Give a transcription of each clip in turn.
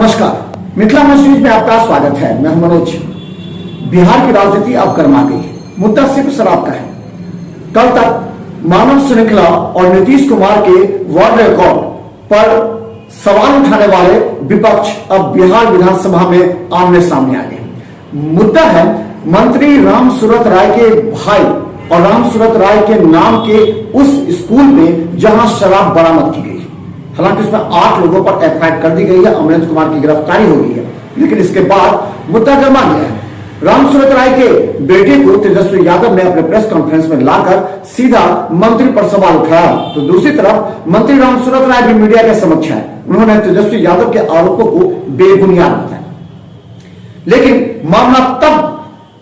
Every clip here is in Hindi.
नमस्कार, मिथिला न्यूज में आपका स्वागत है। मैं मनोज। बिहार की राजनीति अब गर्मा गई है। मुद्दा सिर्फ शराब का है। कल तक मानव श्रृंखला और नीतीश कुमार के वर्ल्ड रिकॉर्ड पर सवाल उठाने वाले विपक्ष अब बिहार विधानसभा में आमने सामने आ गए। मुद्दा है मंत्री राम सूरत राय के भाई और राम सूरत राय के नाम के उस स्कूल में जहां शराब बरामद की गई। हालांकि इसमें 8 लोगों पर एफआईआर कर दी गई है, अमरेंद्र कुमार की गिरफ्तारी हो गई है, लेकिन इसके बाद मुद्दा गर्मा गया है। राम सूरत राय के बेटे को तेजस्वी यादव ने अपने प्रेस कॉन्फ्रेंस में लाकर सीधा मंत्री पर सवाल उठाया, तो दूसरी तरफ मंत्री राम सूरत राय भी मीडिया के समक्ष है। उन्होंने तेजस्वी यादव के आरोपों को बेबुनियाद बताया। लेकिन मामला तब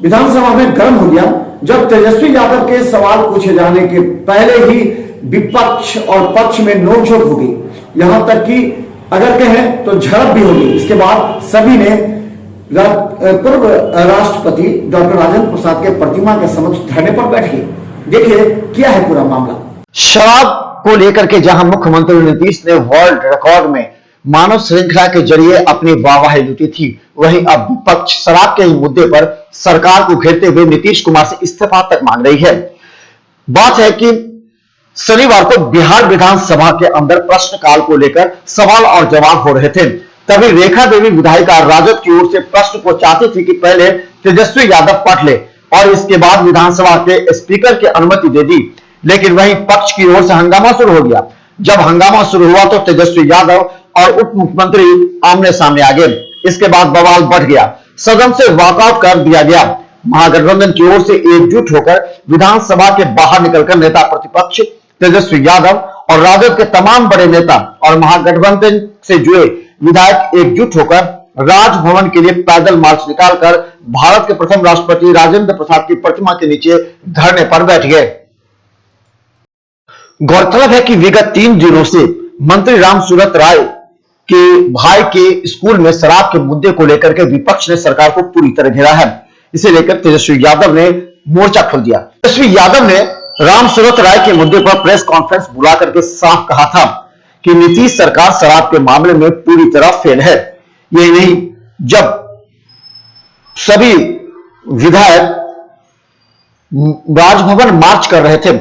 विधानसभा में गर्म हो गया जब तेजस्वी यादव के सवाल पूछे जाने के पहले ही विपक्ष और पक्ष में नोकझोंक हो गई। यहां तक कि अगर कहें तो झड़प भी हो गई। इसके बाद सभी ने पूर्व राष्ट्रपति डॉक्टर राजेंद्र प्रसाद के प्रतिमा के समक्ष धरने पर बैठ गए। देखिए क्या है पूरा मामला। शराब को लेकर के जहां मुख्यमंत्री नीतीश ने वर्ल्ड रिकॉर्ड में मानव श्रृंखला के जरिए अपनी वाहवाही लूटी थी, वहीं अब विपक्ष शराब के ही मुद्दे पर सरकार को घेरते हुए नीतीश कुमार से इस्तीफा तक मांग रही है। बात है कि शनिवार को बिहार विधानसभा के अंदर प्रश्नकाल को लेकर सवाल और जवाब हो रहे थे। तभी रेखा देवी विधायिका राजद की ओर से प्रश्न को चाहती थी कि पहले तेजस्वी यादव पढ़ ले और इसके बाद विधानसभा के स्पीकर की अनुमति दे दी, लेकिन वहीं पक्ष की ओर से हंगामा शुरू हो गया। जब हंगामा शुरू हुआ तो तेजस्वी यादव और उप मुख्यमंत्री आमने सामने आ गए। इसके बाद बवाल बढ़ गया, सदन से वॉकआउट कर दिया गया। महागठबंधन की ओर से एकजुट होकर विधानसभा के बाहर निकलकर नेता प्रतिपक्ष तेजस्वी यादव और राजद के तमाम बड़े नेता और महागठबंधन से जुड़े विधायक एकजुट होकर राजभवन के लिए पैदल मार्च निकालकर भारत के प्रथम राष्ट्रपति राजेंद्र प्रसाद की प्रतिमा के नीचे धरने पर बैठ गए। गौरतलब है कि विगत 3 दिनों से मंत्री राम सूरत राय के भाई के स्कूल में शराब के मुद्दे को लेकर के विपक्ष ने सरकार को पूरी तरह घेरा है। इसे लेकर तेजस्वी यादव ने मोर्चा खोल दिया। तेजस्वी यादव ने राम सूरत राय के मुद्दे पर प्रेस कॉन्फ्रेंस बुला करके साफ कहा था कि नीतीश सरकार शराब के मामले में पूरी तरह फेल है। यही नहीं, जब सभी विधायक राजभवन मार्च कर रहे थे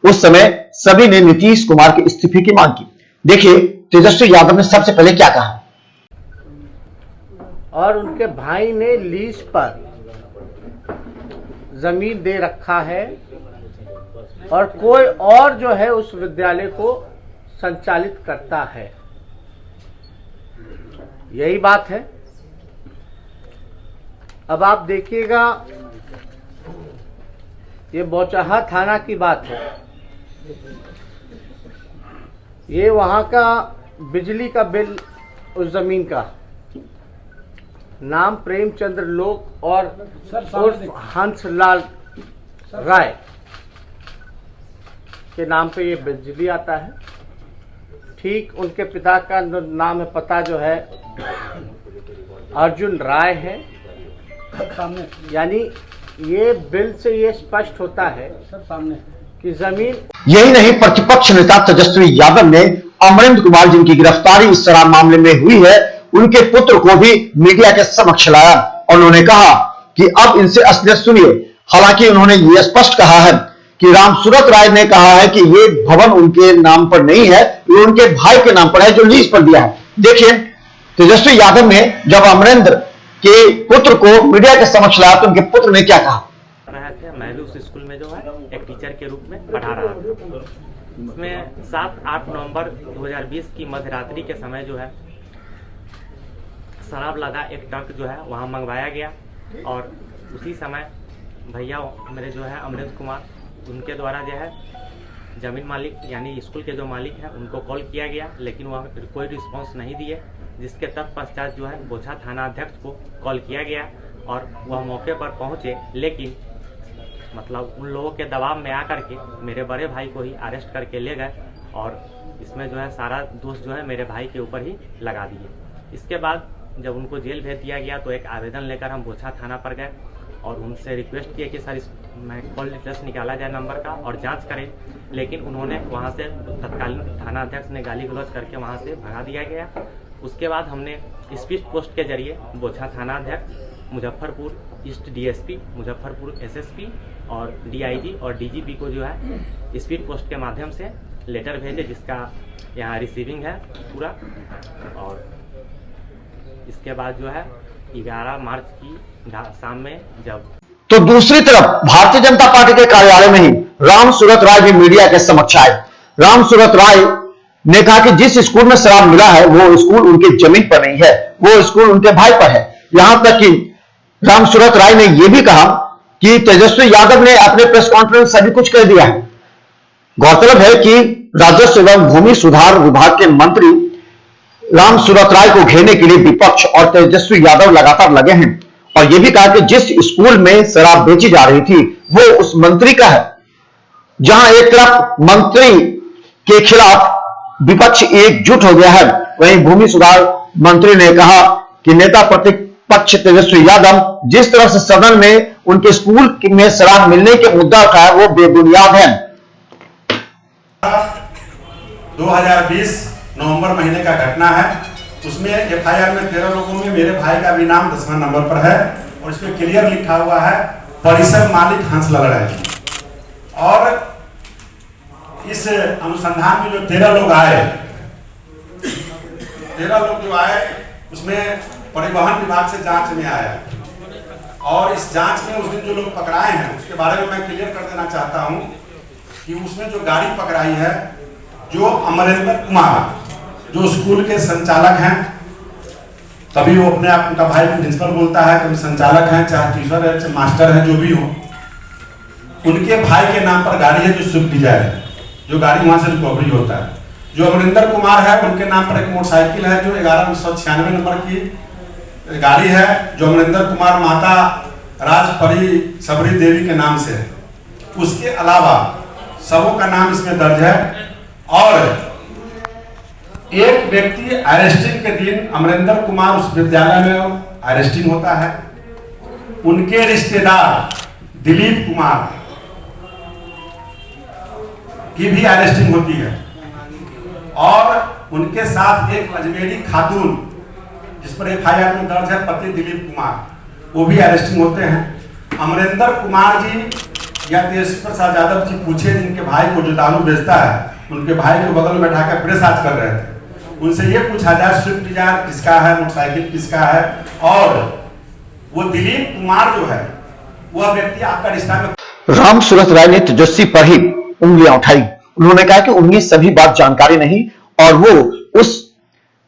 उस समय सभी ने नीतीश कुमार के इस्तीफे की मांग की। देखिए तेजस्वी यादव ने सबसे पहले क्या कहा। और उनके भाई ने लीज पर जमीन दे रखा है और कोई और जो है उस विद्यालय को संचालित करता है, यही बात है। अब आप देखिएगा, ये बौचाहा थाना की बात है। ये वहां का बिजली का बिल, उस जमीन का नाम प्रेमचंद्र लोक और हंसलाल राय के नाम पे ये बिजली आता है। ठीक उनके पिता का नाम है, पता जो है अर्जुन राय है। यानी ये बिल से ये स्पष्ट होता है कि जमीन। यही नहीं, प्रतिपक्ष नेता तेजस्वी यादव ने अमरेंद्र कुमार जिनकी गिरफ्तारी इस शराब मामले में हुई है, उनके पुत्र को भी मीडिया के समक्ष लाया और उन्होंने कहा कि अब इनसे असलियत सुनिए। हालांकि उन्होंने यह स्पष्ट कहा है कि राम सूरत राय ने कहा है कि ये भवन उनके नाम पर नहीं है, ये उनके भाई के नाम पर है जो लीज पर दिया है। देखिए तेजस्वी यादव ने जब अमरेंद्र के पुत्र को मीडिया के समक्ष लाया तो उनके पुत्र ने क्या कहा। मैं भी उस स्कूल में जो है एक टीचर के रूप में पढ़ा रहा था। इसमें 7-8 नवंबर 2020 की मध्यरात्रि के समय जो है शराब लगा एक ट्रक जो है वहाँ मंगवाया गया और उसी समय भैया मेरे जो है अमरेंद्र कुमार, उनके द्वारा जो है जमीन मालिक यानी स्कूल के जो मालिक हैं उनको कॉल किया गया, लेकिन वह कोई रिस्पांस नहीं दिए, जिसके तत्पश्चात जो है बोछा थाना अध्यक्ष को कॉल किया गया और वह मौके पर पहुंचे, लेकिन मतलब उन लोगों के दबाव में आकर के मेरे बड़े भाई को ही अरेस्ट करके ले गए और इसमें जो है सारा दोष जो है मेरे भाई के ऊपर ही लगा दिए। इसके बाद जब उनको जेल भेज दिया गया तो एक आवेदन लेकर हम बोछा थाना पर गए और उनसे रिक्वेस्ट किए कि सर मैं कॉल डिटेल्स निकाला जाए नंबर का और जांच करें, लेकिन उन्होंने वहां से तत्कालीन थाना अध्यक्ष ने गाली गलौज करके वहां से भगा दिया गया। उसके बाद हमने स्पीड पोस्ट के जरिए बोछा थाना अध्यक्ष, Muzaffarpur east DSP, Muzaffarpur SSP और डीआईजी और डीजीपी को जो है स्पीड पोस्ट के माध्यम से लेटर भेजे, जिसका यहाँ रिसीविंग है पूरा। और इसके बाद जो है 11 मार्च की शाम में जब तो दूसरी तरफ भारतीय जनता पार्टी के कार्यालय में ही राम सूरत राय भी मीडिया के समक्ष आए। राम सूरत राय ने कहा कि जिस स्कूल में शराब मिला है वो स्कूल उनकी जमीन पर नहीं है, वो स्कूल उनके भाई पर है। यहां तक कि राम सूरत राय ने यह भी कहा कि तेजस्वी यादव ने अपने प्रेस कॉन्फ्रेंस सभी कुछ कह दिया है। गौरतलब है कि राजस्व एवं भूमि सुधार विभाग के मंत्री राम सूरत राय को घेरने के लिए विपक्ष और तेजस्वी यादव लगातार लगे हैं और यह भी कहा कि जिस स्कूल में शराब बेची जा रही थी वो उस मंत्री का है। जहां एक तरफ मंत्री के खिलाफ विपक्ष एकजुट हो गया है, वहीं भूमि सुधार मंत्री ने कहा कि नेता प्रतिपक्ष तेजस्वी यादव जिस तरह से सदन में उनके स्कूल में शराब मिलने के मुद्दा उठाया वो बेबुनियाद है। 2020 नवंबर महीने का घटना है। उसमें एफआईआर में 13 लोगों में मेरे भाई का भी नाम 10वां नंबर पर है और इसमें क्लियर लिखा हुआ है परिसर मालिक हंसलाल राय। और इस अनुसंधान में जो 13 लोग आए, 13 लोग जो आए उसमें परिवहन विभाग से जांच में आया और इस जांच में उस दिन जो लोग पकड़ाए हैं उसके बारे में मैं क्लियर कर देना चाहता हूं कि उसमें जो गाड़ी पकड़ाई है, जो अमरेंद्र कुमार जो स्कूल के संचालक हैं, तभी वो अपने आप उनका भाई प्रिंसिपल बोलता है, कभी संचालक हैं, चाहे टीचर है, चाहे मास्टर है, जो भी हो, उनके भाई के नाम पर गाड़ी है जो स्विफ्ट डिजायर है, जो गाड़ी वहां से रिकवरी होता है। जो अमरिंदर कुमार है उनके नाम पर एक मोटरसाइकिल है जो 1196 नंबर की गाड़ी है, जो अमरिंदर कुमार माता राजपरी सबरी देवी के नाम से है। उसके अलावा सबों का नाम इसमें दर्ज है। और एक व्यक्ति अरेस्टिंग के दिन अमरिंदर कुमार उस विद्यालय में अरेस्टिंग होता है, उनके रिश्तेदार दिलीप कुमार की भी अरेस्टिंग होती है और उनके साथ एक अजमेरी खातून जिस पर एफआईआर में दर्ज है पति दिलीप कुमार, वो भी अरेस्टिंग होते हैं। अमरिंदर कुमार जी या तेजस्वी प्रसाद यादव जी पूछे जिनके भाई को जो दारू बेचता है, उनके भाई को बगल में बैठाकर प्रेस आज कर रहे थे, उनसे ये पूछा जाए स्विफ्ट डिजायर किसका है, मोटरसाइकिल किसका है। और वो दिलीप कुमार जो है वह व्यक्ति आपका रिश्ता में। राम सूरत राय ने तेजस्वी पर ही उंगलियां उठाई। उन्होंने कहा कि उन्हें सभी बात जानकारी नहीं और वो उस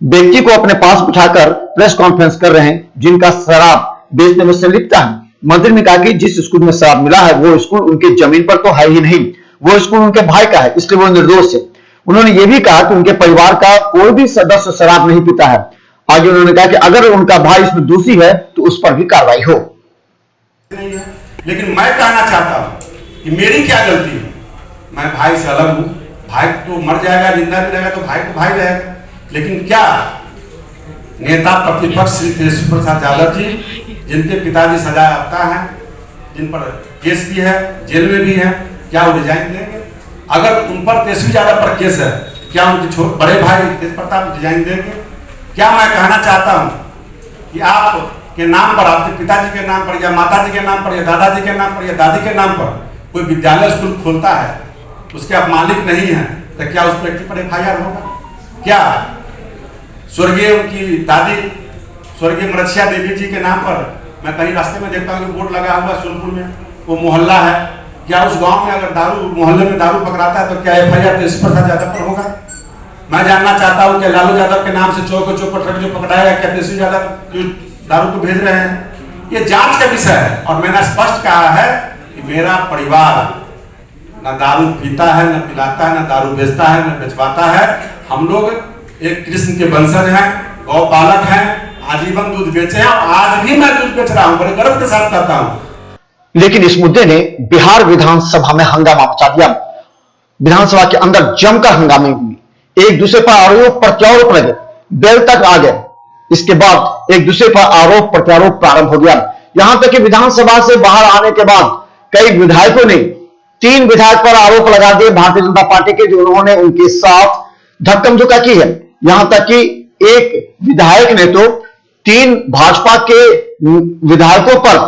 व्यक्ति को अपने पास बिठाकर प्रेस कॉन्फ्रेंस कर रहे हैं जिनका शराब बेचने में संलिप्त है। मंत्री ने कहा कि जिस स्कूल में शराब मिला है वो स्कूल उनके जमीन पर तो है ही नहीं, वो स्कूल उनके भाई का है, इसलिए वो निर्दोष है। उन्होंने ये भी कहा कि उनके परिवार का कोई भी सदस्य शराब नहीं पीता है। आगे उन्होंने कहा कि अगर उनका भाई इसमें दोषी है तो उस पर भी कार्रवाई हो। लेकिन मैं कहना चाहता हूं कि मेरी क्या गलती है, मैं भाई से अलग हूं, भाई तो मर जाएगा, जिंदा भी रहेगा तो भाई तो भाई रहेगा। लेकिन क्या नेता प्रतिपक्ष श्री तेजस्वी प्रसाद यादव जी, जिनके पिताजी सजा याफ्ता हैं, जिन पर केस भी है, जेल में भी है, क्या वो रिजाइन देंगे? अगर उन पर तेजस्वी यादव पर केस है, क्या उनके बड़े भाई तेज प्रताप रिजाइन देंगे? क्या मैं कहना चाहता हूं कि आप के नाम पर, आपके पिताजी के नाम पर या माताजी के नाम पर या दादाजी के नाम पर या दादी के नाम पर कोई विद्यालय स्कूल खोलता है, उसके आप मालिक नहीं है, तो क्या उस व्यक्ति पर एफआईआर होगा? क्या स्वर्गीय उनकी दादी स्वर्गीय मरछिया देवी जी के नाम पर, मैं कहीं रास्ते में देखता हूँ कि बोर्ड लगा हुआ सोनपुर में, वो मोहल्ला है, क्या उस गांव में अगर दारू मोहल्ले में दारू पकड़ाता है तो क्या एफआईआर तेजस्वी प्रसाद यादव पर होगा? मैं जानना चाहता हूँ कि लालू यादव के नाम से चौक पर ट्रक जो पकड़ाया, क्या तेजस्वी यादव जो दारू को भेज रहे हैं? ये जांच का विषय है। और मैंने स्पष्ट कहा है कि मेरा परिवार न दारू पीता है, न पिलाता है, न दारू बेचता है, न बेचवाता है। हम लोग एक कृष्ण के वंशज हैं, गौ पालक हैं, आजीवन दूध बेचे हैं और आज भी मैं दूध बेच रहा हूं, बड़े गर्व के साथ कहता हूं। लेकिन इस मुद्दे ने बिहार विधानसभा में हंगामा मचा दिया। विधानसभा के अंदर जमकर हंगामे हुई, एक दूसरे पर आरोप प्रत्यारोप लगे, बेल तक आ गए। इसके बाद एक दूसरे पर आरोप प्रत्यारोप प्रारंभ हो गया। यहां तक कि विधानसभा से बाहर आने के बाद कई विधायकों ने 3 विधायक पर आरोप लगा दिए भारतीय जनता पार्टी के, जो उन्होंने उनके साथ धक्कम धुक्का की है। यहां तक कि एक विधायक ने तो 3 भाजपा के विधायकों पर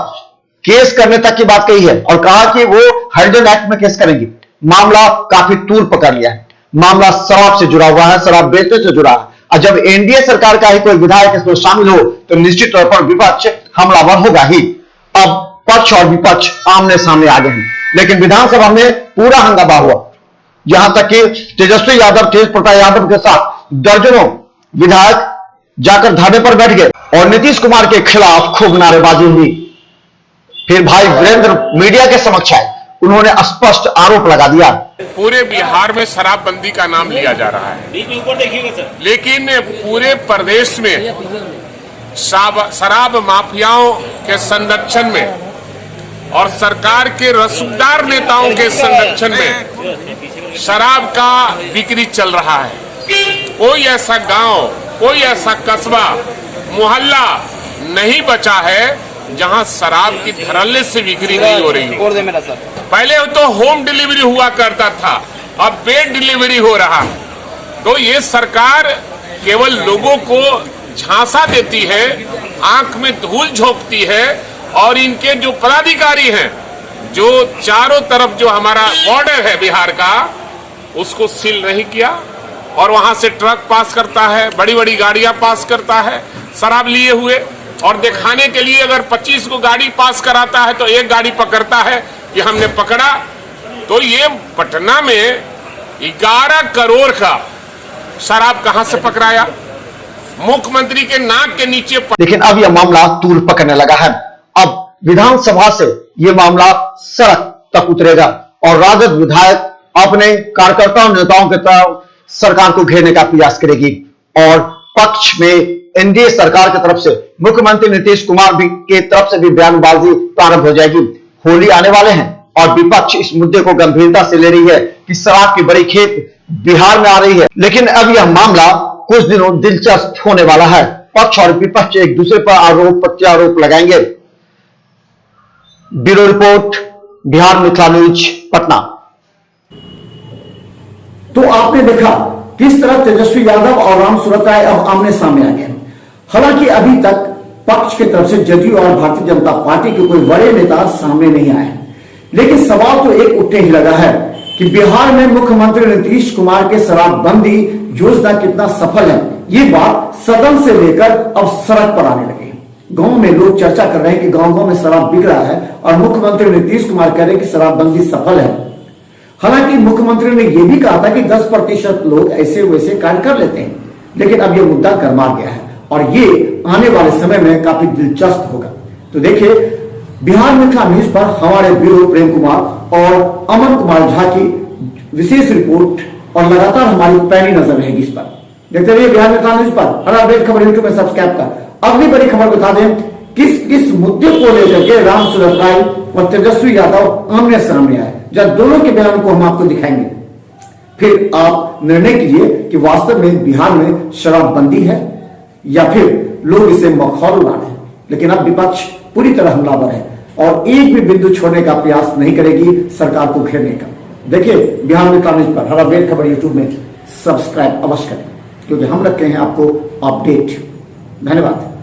केस करने तक की बात कही है और कहा कि वो हरिजन एक्ट में केस करेंगे। मामला काफी तूल पकड़ लिया है। मामला शराब से जुड़ा हुआ है, शराब बेचने से जुड़ा है। और जब एनडीए सरकार का ही कोई विधायक इसमें शामिल हो तो निश्चित तौर पर विपक्ष हमलावर होगा ही। अब पक्ष और विपक्ष आमने सामने आ गए हैं, लेकिन विधानसभा में पूरा हंगामा हुआ, यहां तक कि तेजस्वी यादव, तेज प्रताप यादव के साथ दर्जनों विधायक जाकर धरने पर बैठ गए और नीतीश कुमार के खिलाफ खूब नारेबाजी हुई। फिर भाई वीरेंद्र मीडिया के समक्ष आए, उन्होंने स्पष्ट आरोप लगा दिया। पूरे बिहार में शराबबंदी का नाम लिया जा रहा है, लेकिन पूरे प्रदेश में शराब माफियाओं के संरक्षण में और सरकार के रसूखदार नेताओं के संरक्षण में शराब का बिक्री चल रहा है। कोई ऐसा गांव, कोई ऐसा कस्बा, मोहल्ला नहीं बचा है जहां शराब की धड़ल्ले से बिक्री नहीं हो रही हो। पहले तो होम डिलीवरी हुआ करता था, अब बेड डिलीवरी हो रहा है। तो ये सरकार केवल लोगों को झांसा देती है, आंख में धूल झोंकती है और इनके जो पदाधिकारी हैं, जो चारों तरफ जो हमारा बॉर्डर है बिहार का, उसको सील नहीं किया और वहां से ट्रक पास करता है, बड़ी बड़ी गाड़ियां पास करता है शराब लिए हुए, और दिखाने के लिए अगर 25 को गाड़ी पास कराता है तो एक गाड़ी पकड़ता है कि हमने पकड़ा। तो ये पटना में 11 करोड़ का शराब कहां से पकड़ाया? मुख्यमंत्री के नाक के नीचे। लेकिन अब यह मामला तूल पकड़ने लगा है। अब विधानसभा से यह मामला सड़क तक उतरेगा और राजद विधायक अपने कार्यकर्ताओं नेताओं के तरफ सरकार को घेरने का प्रयास करेगी और पक्ष में एनडीए सरकार की तरफ से मुख्यमंत्री नीतीश कुमार भी के तरफ से भी बयानबाजी प्रारंभ हो जाएगी। होली आने वाले हैं और विपक्ष इस मुद्दे को गंभीरता से ले रही है कि शराब की बड़ी खेप बिहार में आ रही है। लेकिन अब यह मामला कुछ दिनों दिलचस्प होने वाला है। पक्ष और विपक्ष एक दूसरे पर आरोप प्रत्यारोप लगाएंगे। Bureau report, Bihar Mithila news, Patna. तो आपने देखा किस तरह तेजस्वी यादव और राम सूरत राय अब आमने सामने आ गए। हालांकि अभी तक पक्ष की तरफ से जदयू और भारतीय जनता पार्टी के कोई बड़े नेता सामने नहीं आए, लेकिन सवाल तो एक उठने ही लगा है कि बिहार में मुख्यमंत्री नीतीश कुमार के शराबबंदी योजना कितना सफल है। ये बात सदन से लेकर अब सड़क पर आने लगी। गांव में लोग चर्चा कर रहे हैं कि गांव गांव में शराब बिक रहा है और मुख्यमंत्री नीतीश कुमार कह रहे हैं कि शराबबंदी सफल है। हालांकि मुख्यमंत्री ने यह भी कहा था कि 10% लोग ऐसे वैसे कार्य कर लेते हैं, लेकिन अब यह मुद्दा गरमा गया है और ये आने वाले समय में काफी दिलचस्प होगा। तो देखिए, बिहार मिथिला न्यूज पर हमारे ब्यूरो प्रेम कुमार और अमन कुमार झा की विशेष रिपोर्ट और लगातार हमारी पैनी नजर रहेगी इस पर। देखते रहिए बिहार मिथिला न्यूज पर। हर अपडेट खबर यूट्यूब में सब्सक्राइब कर। अगली बड़ी खबर बता दें, किस मुद्दे को लेकर के राम सूरत राय और तेजस्वी यादव आमने सामने आए, जब दोनों के बयान को हम आपको दिखाएंगे। फिर आप निर्णय कीजिए कि वास्तव में बिहार में शराबबंदी है या फिर लोग इसे मखौल उड़ा रहे हैं। लेकिन अब विपक्ष पूरी तरह हमलावर है और एक भी बिंदु छोड़ने का प्रयास नहीं करेगी सरकार को घेरने का। देखिए बिहार मिथिला न्यूज पर हर अपडेट खबर यूट्यूब में सब्सक्राइब अवश्य करें, क्योंकि हम रखते हैं आपको अपडेट। धन्यवाद।